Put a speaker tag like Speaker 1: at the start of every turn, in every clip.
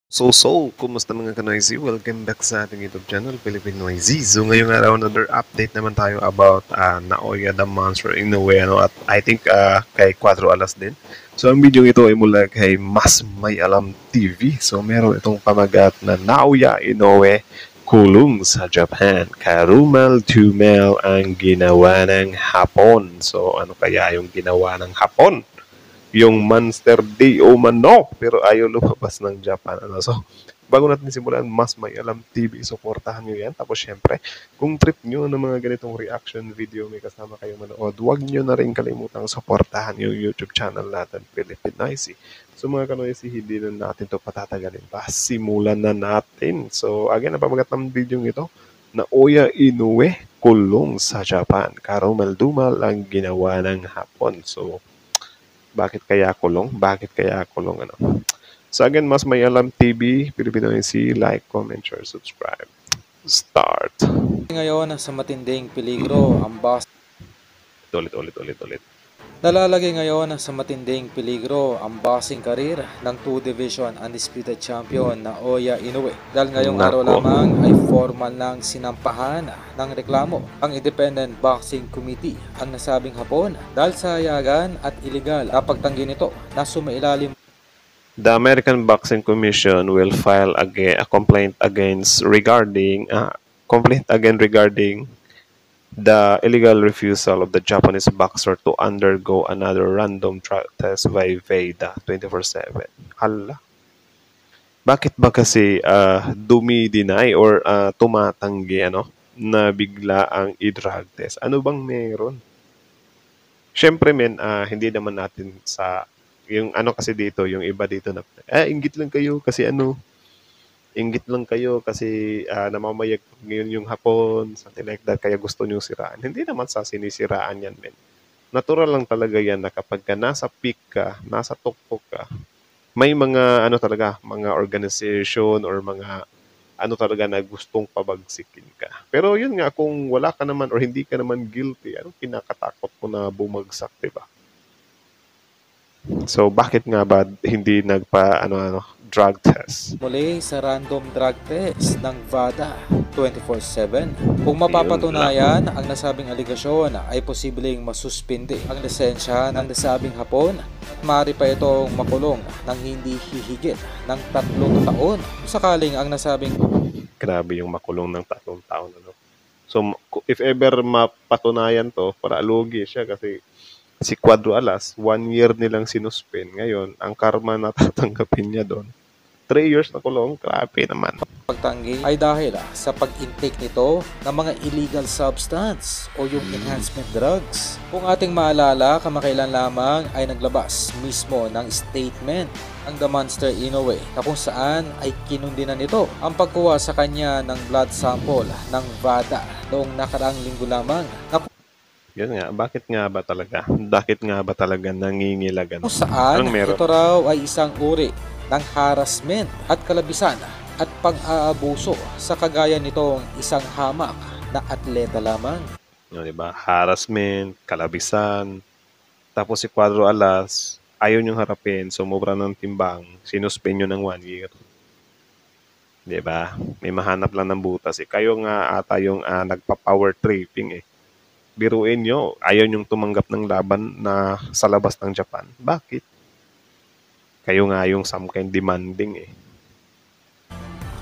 Speaker 1: Kumusta mga ka-Noisy? Welcome back sa ating YouTube channel, Philippine Noisy. So, ngayong araw, another update naman tayo about Naoya the Monster Inoue, at I think kay 4 Alas din. So, ang video ito ay mula kay Mas May Alam TV. So, meron itong pamagat na Naoya Inoue kulong sa Japan. Karumal Tumel ang ginawa ng Hapon. So, ano kaya yung ginawa ng Hapon? Yung Monster Day o Mano, pero ayaw lumabas ng Japan. So, bago natin simulan, Mas May Alam TV, suportahan nyo yan. Tapos syempre, kung trip nyo ng mga ganitong reaction video, may kasama kayong manood, huwag nyo na rin kalimutang suportahan yung YouTube channel natin, Philippine Noisy. So mga kanoisy, hindi na natin to patatagalin pa. Simulan na natin. So again, ang pamagat ng video ito, Naoya Inoue, kulong sa Japan. Karumal-dumal ang ginawa ng Hapon. So, bakit kaya kulong? Bakit kaya kulong? So again, Mas May Alam TV, Filipino NC, like, comment, share, subscribe. Start.
Speaker 2: Ngayon sa matinding peligro ang boss.
Speaker 1: Ulit.
Speaker 2: Nalalagay ngayon sa matinding peligro ang boxing career ng 2 Division Undisputed Champion na Naoya Inoue. Dahil ngayong araw lamang ay formal ng sinampahan ng reklamo ang Independent Boxing Committee ang nasabing Hapon dahil sa hayagan at iligal na pagtanggi nito na sumailalim.
Speaker 1: The American Boxing Commission will file a complaint regarding the illegal refusal of the Japanese boxer to undergo another random test by VEDA 24/7. Hala. Bakit ba kasi dumi-deny or tumatanggi na bigla ang i-drug test? Ano bang meron? Siyempre hindi naman natin sa yung kasi dito, yung iba dito na inggit lang kayo kasi namamayag ngayon yung Hapon, something like that, kaya gusto nyo siraan. Hindi naman sa sinisiraan yan, men. Natural lang talaga yan na kapag ka nasa peak ka, nasa tuktok ka, may mga mga organization or mga talaga na gustong pabagsikin ka. Pero yun nga, kung wala ka naman or hindi ka naman guilty, anong kinakatakot mo na bumagsak, diba? So, bakit nga ba hindi drug test?
Speaker 2: Muli sa random drug test ng VADA 24/7. Kung mapapatunayan ang nasabing aligasyon ay posibleng masuspinde ang lisensya ng nasabing Hapon at maaari pa itong makulong ng hindi hihigit ng 3 taon sakaling ang nasabing.
Speaker 1: Grabe yung makulong ng 3 taon. So, if ever mapatunayan to, para lugi siya kasi si 4 Alas, 1 year nilang sinuspend. Ngayon, ang karma na tatanggapin niya doon, 3 years na kulong. Grabe naman.
Speaker 2: Pagtanggi ay dahil sa pag-intake nito ng mga illegal substance o yung enhancement drugs. Kung ating maalala, kamakailan lamang ay naglabas mismo ng statement ang The Monster Inoue na kung saan ay kinundinan nito ang pagkuha sa kanya ng blood sample ng VADA noong nakaraang linggo lamang.
Speaker 1: Yun nga, bakit nga ba talaga nangingilagan?
Speaker 2: Kung saan ito raw ay isang uri ng harassment at kalabisan at pag-aabuso sa kagaya nitong isang hamak na atleta lamang.
Speaker 1: Diba? Harassment, kalabisan, tapos si 4 Alas, ayaw niyong harapin, sumobra ng timbang, sinuspend nyo ng 1 year. Diba? May mahanap lang ng butas. Kayo nga ata yung nagpa-power tripping . Biruin nyo, ayaw nyong tumanggap ng laban na sa labas ng Japan. Bakit? Kayo nga yung some kind demanding .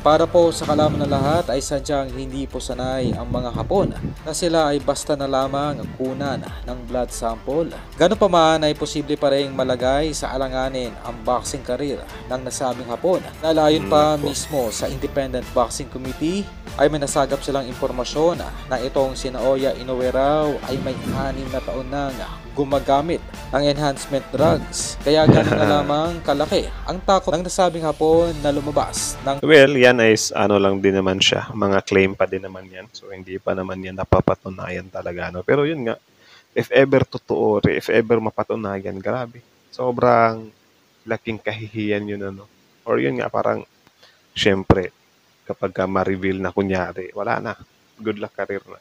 Speaker 2: Para po sa kalaman ng lahat ay sadyang hindi po sanay ang mga Hapon na sila ay basta na lamang kunan ng blood sample. Ganun pa man ay posible pa rin malagay sa alanganin ang boxing career ng nasabing Hapon. Lalayon pa mismo sa Independent Boxing Committee ay may nasagap silang impormasyon na itong si Naoya Inoue raw ay may 6 na taon nang gumagamit ng enhancement drugs. Kaya gano'n na lamang kalaki ang takot ng nasabing Hapon na lumabas ng.
Speaker 1: Well, yan is lang din naman siya. Mga claim pa din naman yan. So, hindi pa naman yan napapatunayan talaga. Pero yun nga, if ever totoo, if ever mapatunayan, grabe. Sobrang laking kahihiyan yun. Or yun nga, parang, syempre, kapag ma-reveal na kunyari, wala na. Good luck career na.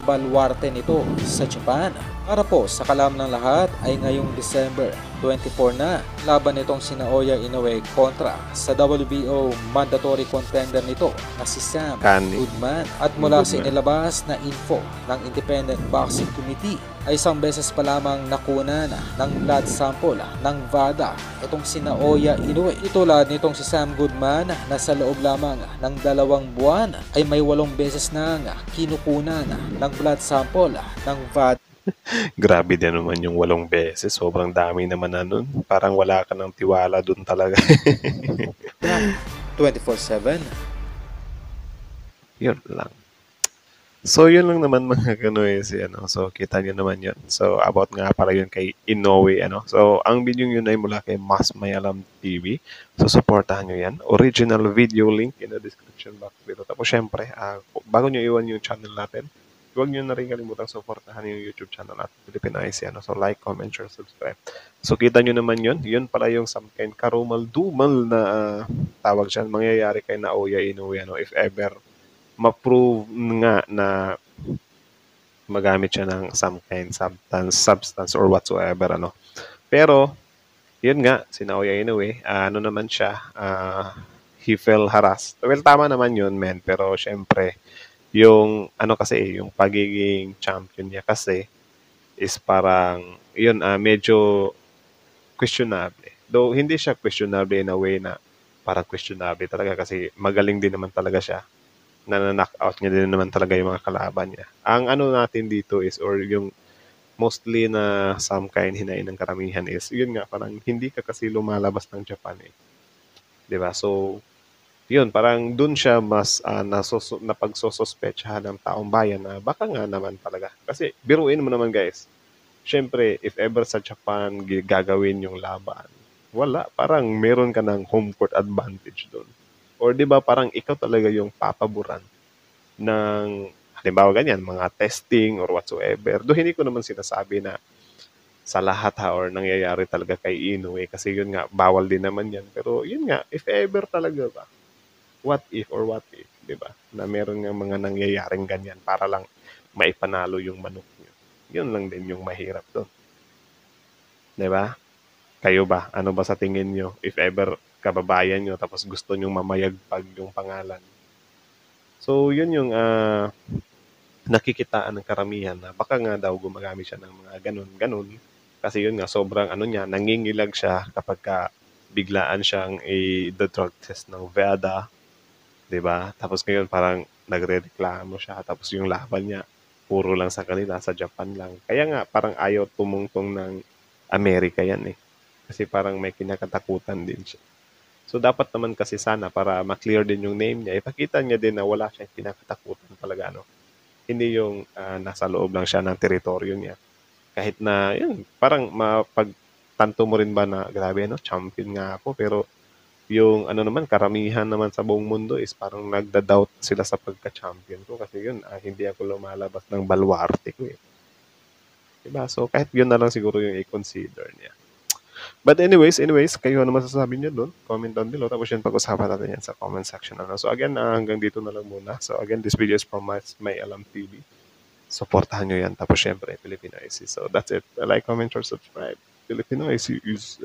Speaker 2: Baluarte nito sa Japan. Para po sa kalaman ng lahat ay ngayong December 24 na laban nitong sina Oya Inoue kontra sa WBO mandatory contender nito na si Sam Goodman. At mula sa inilabas na info ng Independent Boxing Committee ay isang beses pa lamang nakunan ng blood sample ng VADA itong sina Oya Inoue. Itulad nitong si Sam Goodman na sa loob lamang ng 2 buwan ay may 8 beses nang kinukunan ng blood sample ng VADA.
Speaker 1: Grabe din naman yung 8 beses. Sobrang dami naman na nun. Parang wala ka ng tiwala dun talaga.
Speaker 2: 24/7.
Speaker 1: Yun lang. So, yun lang naman mga Kanoy. So, kita nyo naman yun. So, about nga pala yun kay Inoue. So, ang video yun ay mula kay Mas May Alam TV. So, supportahan nyo yan. Original video link in the description box dito. Tapos, syempre, bago nyo iwan yung channel natin, huwag nyo na rin kalimutang supportahan yung YouTube channel natin, Philippine IC. So, like, comment, share, subscribe. So, kita nyo naman yun. Yun pala yung some kind karumal-dumal na tawag dyan. Mangyayari kay Naoya Inoue, if ever ma-prove nga na magamit siya ng some kind substance or whatsoever. Pero, yun nga, si Naoya Inoue, naman siya, he felt harassed. Well, tama naman yun, men. Pero, syempre, yung yung pagiging champion niya kasi is parang yun medyo questionable. Though hindi siya questionable in a way na parang questionable talaga kasi magaling din naman talaga siya. Na-knock-out niya din naman talaga yung mga kalaban niya. Ang natin dito is or yung mostly na some kind hinain ng karamihan is yun nga parang hindi ka kasi lumalabas ng Japan 'Di ba? So yun, parang dun siya mas napagsosospetsahan ng taong bayan na baka nga naman talaga. Kasi biruin mo naman guys, syempre if ever sa Japan gagawin yung laban, wala, parang meron ka ng home court advantage dun. Or di ba parang ikaw talaga yung papaboran ng, halimbawa ganyan, mga testing or whatsoever. Do hindi ko naman sinasabi na sa lahat or nangyayari talaga kay Inoue kasi yun nga, bawal din naman yan. Pero yun nga, if ever talaga ba, what if, di ba? Na meron nga mga nangyayaring ganyan para lang maipanalo yung manok nyo. Yun lang din yung mahirap doon. Di ba? Kayo ba? Ano ba sa tingin nyo? If ever kababayan nyo tapos gusto nyong mamayagpag yung pangalan. So, yun yung nakikitaan ng karamihan na baka nga daw gumagamit siya ng mga ganun. Kasi yun nga, sobrang nangingilag siya kapag biglaan siyang i-drug test ng VADA. Diba? Tapos ngayon parang nagre-reklamo siya. Tapos yung laban niya, puro lang sa kanila, sa Japan lang. Kaya nga parang ayaw tumungtong ng Amerika yan Kasi parang may kinakatakutan din siya. So dapat naman kasi sana para ma-clear din yung name niya, ipakita niya din na wala siyang kinakatakutan talaga. Hindi yung nasa loob lang siya ng teritoryo niya. Kahit na, yun, parang mapagtanto mo rin ba na grabe, champion nga ako, pero yung naman, karamihan naman sa buong mundo is parang nagda-doubt sila sa pagka-champion ko kasi yun, hindi ako lumalabas ng baluarte ko Diba? So, kahit yun na lang siguro yung i-consider niya. But anyways, kayo ano masasabi niyo doon? Comment down below. Tapos yun, pag-usapan natin yan sa comment section. So again, hanggang dito na lang muna. So again, this video is from May Alam TV. Supportahan nyo yan. Tapos syempre, Filipino IC. So that's it. Like, comment, or subscribe. Filipino IC is